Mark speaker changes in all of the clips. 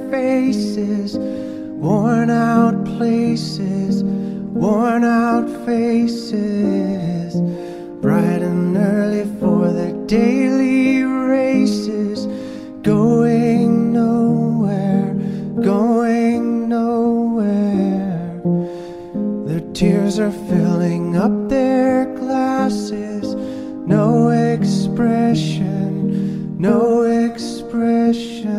Speaker 1: faces, worn out places, worn out faces, bright and early for their daily races, going nowhere, going nowhere. Their tears are filling up their glasses, no expression, no expression.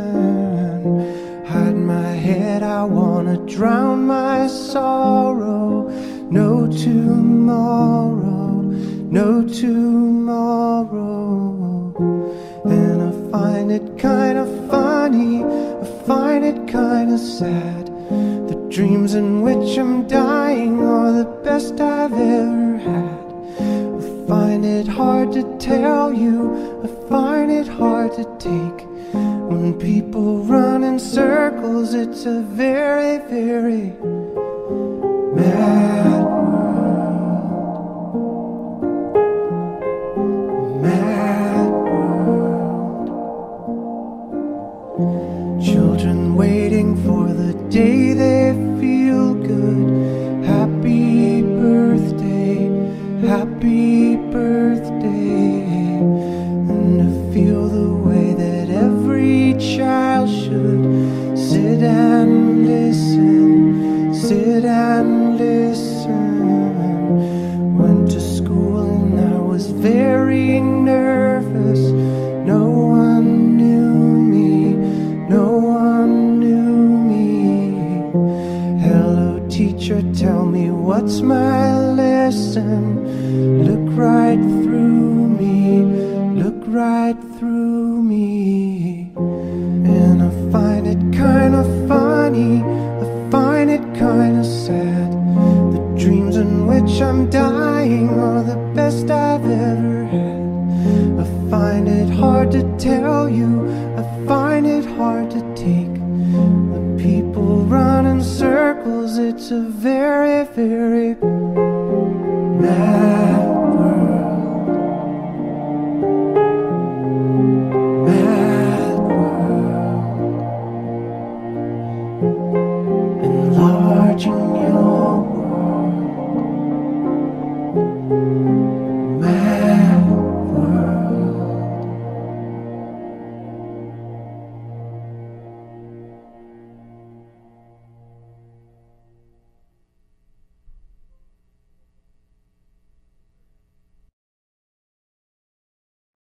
Speaker 1: Hide my head, I wanna drown my sorrow. No tomorrow, no tomorrow. And I find it kinda funny, I find it kinda sad. The dreams in which I'm dying are the best I've ever had. I find it hard to tell you, I find it hard to take. When people run in circles, it's a very, very mad world. Mad world. Children waiting for the day they feel good. Happy birthday, happy birthday. And to feel the way that every child should sit and listen, sit and listen. Went to school and I was very nervous. No one knew me, no one knew me. Hello teacher, tell me what's my lesson. Look right through me, look right through me. And I find it kinda funny, I find it kinda sad. The dreams in which I'm dying are the best I've ever had. I find it hard to tell you, I find it hard to take. The people run in circles, it's a very